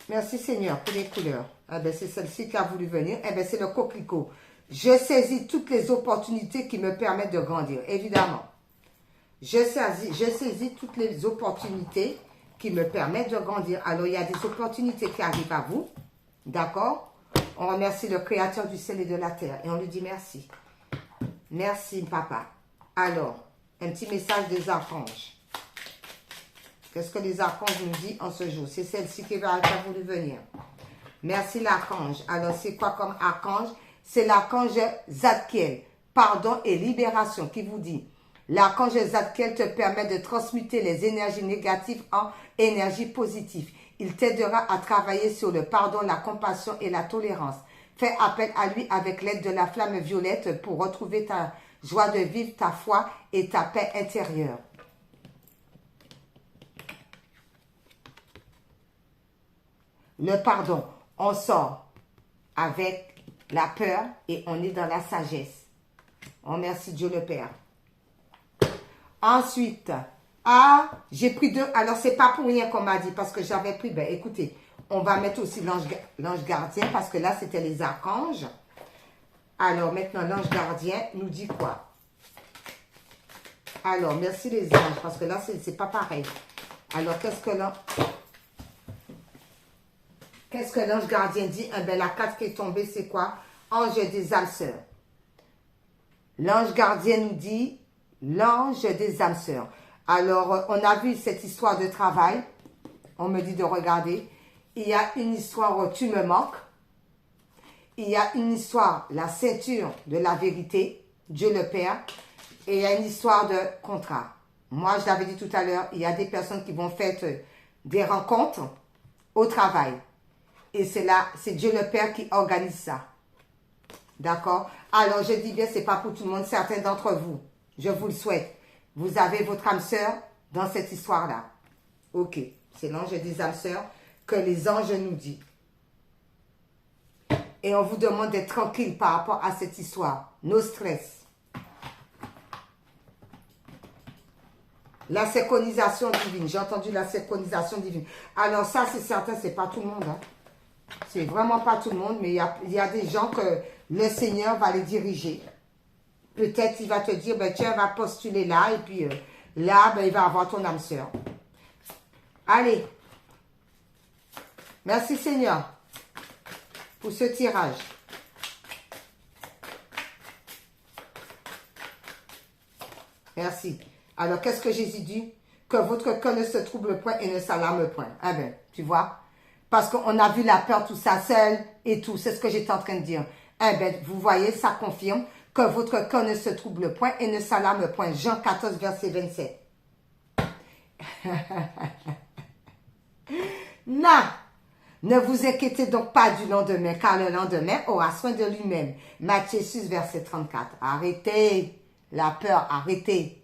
Merci Seigneur pour les couleurs. Ah ben, c'est celle-ci qui a voulu venir. Eh bien, c'est le coquelicot. Je saisis toutes les opportunités qui me permettent de grandir, évidemment. Je saisis toutes les opportunités qui me permettent de grandir. Alors, il y a des opportunités qui arrivent à vous. D'accord? On remercie le Créateur du ciel et de la terre. Et on lui dit merci. Merci, papa. Alors, un petit message des archanges. Qu'est-ce que les archanges nous disent en ce jour? C'est celle-ci qui va voulu venir. Merci, l'archange. Alors, c'est quoi comme archange? C'est l'archange Zadkiel. Pardon et libération qui vous dit. L'archange Zadkiel te permet de transmuter les énergies négatives en énergie positive. Il t'aidera à travailler sur le pardon, la compassion et la tolérance. Fais appel à lui avec l'aide de la flamme violette pour retrouver ta joie de vivre, ta foi et ta paix intérieure. Le pardon, on sort avec la peur et on est dans la sagesse. On remercie Dieu le Père. Ensuite, j'ai pris 2. Alors, c'est pas pour rien qu'on m'a dit, parce que j'avais pris, ben écoutez, on va mettre aussi l'ange gardien, parce que là, c'était les archanges. Alors, maintenant, l'ange gardien nous dit quoi? Alors, merci les anges, parce que là, c'est pas pareil. Alors, qu'est-ce que l'ange gardien dit? Eh bien, la carte qui est tombée, c'est quoi? Ange des âmes sœurs. L'ange gardien nous dit l'ange des âmes sœurs. Alors, on a vu cette histoire de travail. On me dit de regarder. Il y a une histoire tu me manques. Il y a une histoire, la ceinture de la vérité, Dieu le Père. Et il y a une histoire de contrat. Moi, je l'avais dit tout à l'heure, il y a des personnes qui vont faire des rencontres au travail. Et c'est Dieu le Père qui organise ça. D'accord? Alors, je dis bien, c'est pas pour tout le monde. Certains d'entre vous, je vous le souhaite. Vous avez votre âme sœur dans cette histoire-là. Ok. C'est l'ange des âmes sœurs que les anges nous disent. Et on vous demande d'être tranquille par rapport à cette histoire. No stress. La synchronisation divine. J'ai entendu la synchronisation divine. Alors ça, c'est certain, c'est pas tout le monde. Hein. C'est vraiment pas tout le monde, mais il y a des gens que le Seigneur va les diriger. Peut-être il va te dire, ben, tiens, va postuler là, et puis là, ben, il va avoir ton âme sœur. Allez. Merci Seigneur pour ce tirage. Merci. Alors, qu'est-ce que Jésus dit? Que votre cœur ne se trouble point et ne s'alarme point. Ah ben, tu vois? Parce qu'on a vu la peur, tout ça, seul et tout. C'est ce que j'étais en train de dire. Eh ben, vous voyez, ça confirme que votre cœur ne se trouble point et ne s'alarme point. Jean 14, verset 27. Non, ne vous inquiétez donc pas du lendemain, car le lendemain aura soin de lui-même. Matthieu 6, verset 34. Arrêtez la peur, arrêtez.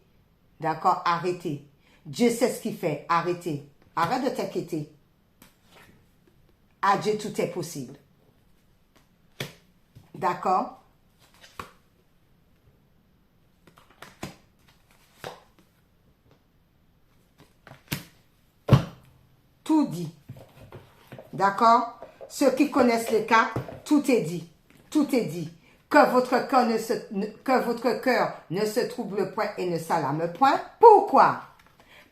D'accord, arrêtez. Dieu sait ce qu'il fait, arrêtez. Arrête de t'inquiéter. À Dieu, tout est possible. D'accord? Tout dit. D'accord? Ceux qui connaissent les cartes, tout est dit. Tout est dit. Que votre cœur ne se trouble point et ne s'alarme point. Pourquoi?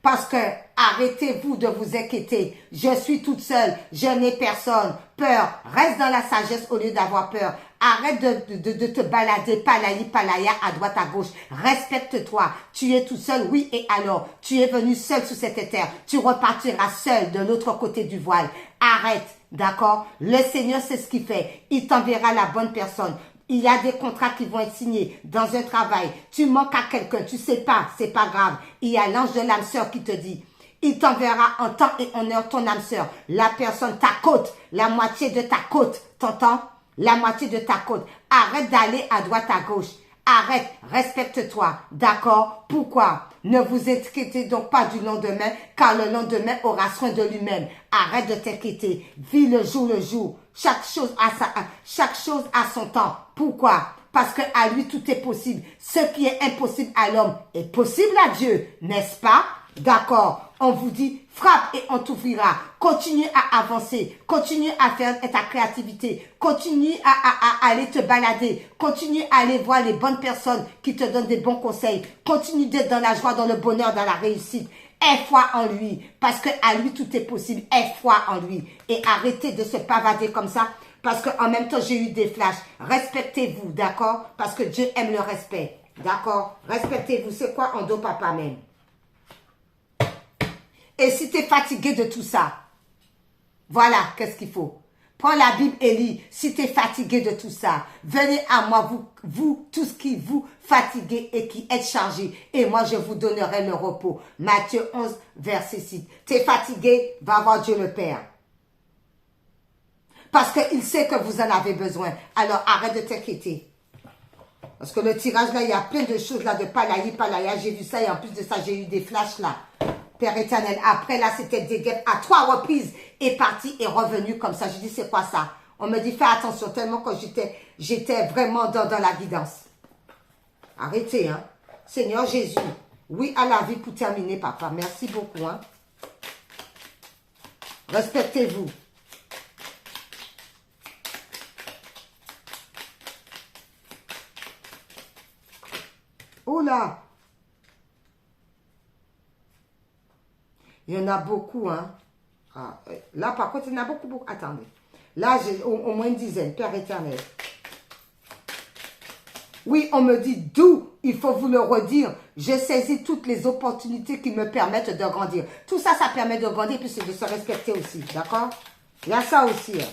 Parce que arrêtez-vous de vous inquiéter. Je suis toute seule. Je n'ai personne. Peur. Reste dans la sagesse au lieu d'avoir peur. Arrête de te balader, palaya, à droite, à gauche. Respecte-toi. Tu es tout seul, oui, et alors? Tu es venu seul sous cette terre. Tu repartiras seul de l'autre côté du voile. Arrête, d'accord? Le Seigneur sait ce qu'il fait. Il t'enverra la bonne personne. Il y a des contrats qui vont être signés dans un travail. Tu manques à quelqu'un, tu sais pas, c'est pas grave. Il y a l'ange de l'âme sœur qui te dit, il t'enverra en temps et en heure ton âme sœur. La personne, ta côte, la moitié de ta côte, t'entends? La moitié de ta côte. Arrête d'aller à droite, à gauche. Arrête, respecte-toi, d'accord? Pourquoi? Ne vous inquiétez donc pas du lendemain, car le lendemain aura soin de lui-même. Arrête de t'inquiéter. Vis le jour. Chaque chose a son temps. Pourquoi? Parce que à lui tout est possible. Ce qui est impossible à l'homme est possible à Dieu, n'est-ce pas? D'accord? On vous dit, frappe et on t'ouvrira. Continue à avancer. Continue à faire ta créativité. Continue à aller te balader. Continue à aller voir les bonnes personnes qui te donnent des bons conseils. Continue d'être dans la joie, dans le bonheur, dans la réussite. Aie foi en lui, parce que à lui tout est possible. Aie foi en lui. Et arrêtez de se pavader comme ça, parce qu'en même temps, j'ai eu des flashs. Respectez-vous, d'accord? Parce que Dieu aime le respect, d'accord? Respectez-vous. C'est quoi Ando Papa même? Et si tu es fatigué de tout ça, voilà, qu'est-ce qu'il faut? Prends la Bible et lis. Si tu es fatigué de tout ça, venez à moi, vous, tous qui vous fatiguez et qui êtes chargés, et moi je vous donnerai le repos. Matthieu 11, verset 6. Tu es fatigué, va voir Dieu le Père. Parce qu'il sait que vous en avez besoin. Alors arrête de t'inquiéter. Parce que le tirage là, il y a plein de choses là, de palaya. J'ai vu ça et en plus de ça, j'ai eu des flashs là. Père éternel, après là, c'était des guêpes à 3 reprises et parti et revenu comme ça. Je dis, c'est quoi ça? On me dit, fais attention, tellement que j'étais vraiment dans la guidance. Arrêtez, hein. Seigneur Jésus, oui à la vie pour terminer, papa. Merci beaucoup, hein. Respectez-vous. Oh là! Il y en a beaucoup, hein. Ah, là, par contre, il y en a beaucoup. Attendez. Là, j'ai au moins une dizaine. Père éternel. Oui, on me dit d'où, il faut vous le redire. Je saisis toutes les opportunités qui me permettent de grandir. Tout ça, ça permet de grandir, puis c'est de se respecter aussi. D'accord? Il y a ça aussi. Hein.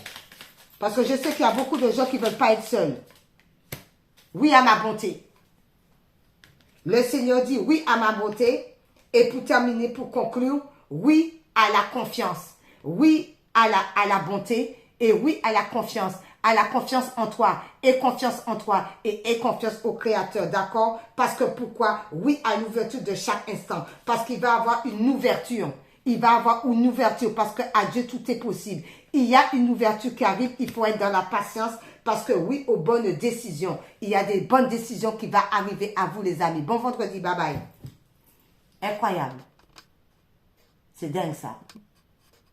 Parce que je sais qu'il y a beaucoup de gens qui ne veulent pas être seuls. Oui à ma bonté. Le Seigneur dit oui à ma bonté. Et pour terminer, pour conclure, oui à la confiance. Oui à la bonté. Et oui à la confiance. À la confiance en toi. Et confiance en toi. Et confiance au Créateur. D'accord? Parce que pourquoi? Oui à l'ouverture de chaque instant. Parce qu'il va avoir une ouverture. Il va avoir une ouverture. Parce qu'à Dieu, tout est possible. Il y a une ouverture qui arrive. Il faut être dans la patience. Parce que oui, aux bonnes décisions. Il y a des bonnes décisions qui vont arriver à vous, les amis. Bon vendredi. Bye bye. Incroyable. C'est dingue ça.